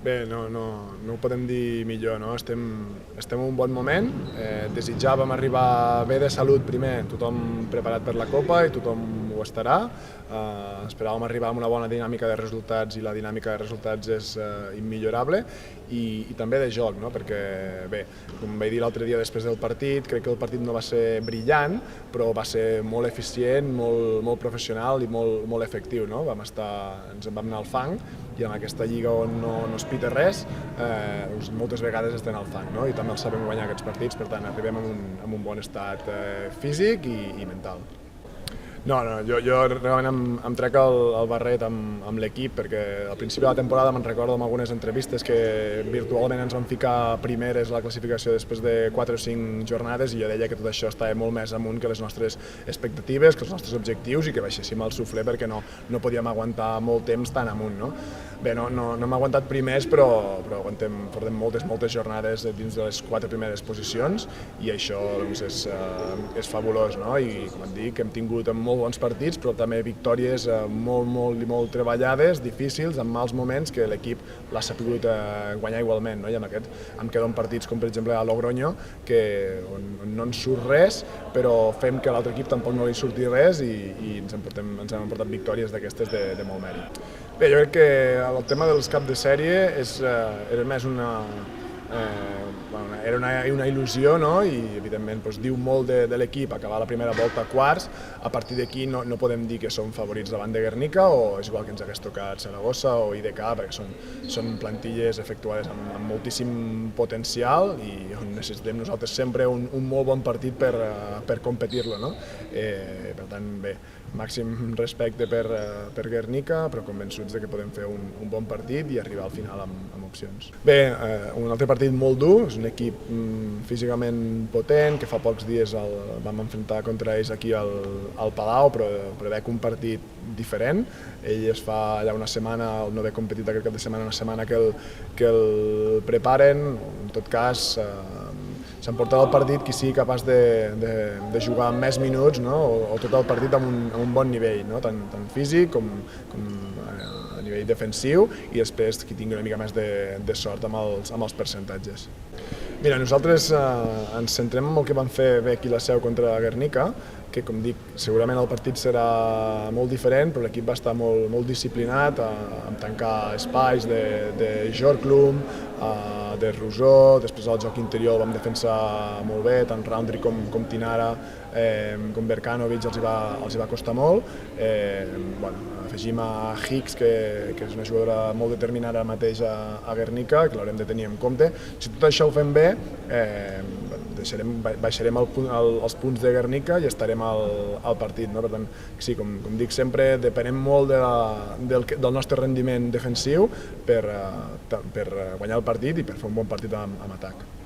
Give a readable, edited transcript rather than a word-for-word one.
Bé, no ho podem dir millor, no? Estem en un bon moment, desitjàvem arribar bé de salut primer, tothom preparat per la Copa i tothom ho estarà. Esperàvem arribar amb una bona dinàmica de resultats i la dinàmica de resultats és immillorable i també de joc, no? Perquè, bé, com vaig dir l'altre dia després del partit, crec que el partit no va ser brillant, però va ser molt eficient, molt professional i molt efectiu, no? Ens en vam anar al fang i en aquesta lliga on no es pita res, moltes vegades estem al fang, no? I també els sabem guanyar aquests partits, per tant arribem amb un bon estat físic i mental. No, jo realment em trec el barret amb l'equip perquè al principi de la temporada me'n recordo amb algunes entrevistes que virtualment ens vam ficar primeres a la classificació després de 4 o 5 jornades i jo deia que tot això estava molt més amunt que les nostres expectatives, que els nostres objectius i que baixéssim el suflé perquè no podíem aguantar molt temps tan amunt, no? Bé, no hem aguantat primers, però portem moltes jornades dins de les 4 primeres posicions i això doncs, és fabulós, no? I com et dic, hem tingut molt bons partits, però també victòries molt treballades, difícils, en mals moments, que l'equip l'ha sapigut guanyar igualment, no? I amb aquest em quedo en partits com per exemple a Logroño, on no ens surt res, però fem que a l'altre equip tampoc no li surti res i ens hem emportat victòries d'aquestes de molt mèrit. Bé, jo crec que el tema dels caps de sèrie era més era una il·lusió, no? I evidentment diu molt de l'equip acabar la primera volta a quarts. A partir d'aquí no podem dir que som favorits davant de Guernica o és igual que ens hagués tocat Saragossa o IDK, perquè són plantilles efectuades amb moltíssim potencial i on necessitem nosaltres sempre un molt bon partit per competir-lo, no? Per tant, bé, màxim respecte per Guernica, però convençuts que podem fer un bon partit i arribar al final amb opcions. Bé, un altre partit molt dur, és un equip físicament potent, que fa pocs dies vam enfrontar contra ells aquí al Palau, però veig un partit diferent. Ells fa allà una setmana, el no haver competit aquest cap de setmana, una setmana que el preparen, en tot cas s'emportarà el partit qui sigui capaç de jugar més minuts, no? o tot el partit amb un bon nivell, no? tant físic com a nivell defensiu i després qui tingui una mica més de sort amb els percentatges. Mira, nosaltres ens centrem en el que vam fer bé aquí a la Seu contra Guernica, que com dic, segurament el partit serà molt diferent, però l'equip va estar molt disciplinat en tancar espais de Jorklum, de Rousseau, després al joc interior el vam defensar molt bé, tant Roundtree com Tinara, com Berkanovic els hi va costar molt. Afegim a Hicks, que és una jugadora molt determinada ara mateix a Guernica, que l'haurem de tenir en compte. Si tot això ho fem bé, baixarem els punts de Guernica i estarem al partit, no? Per tant, sí, com dic sempre, depenem molt del nostre rendiment defensiu per guanyar el partit i per fer un bon partit amb atac.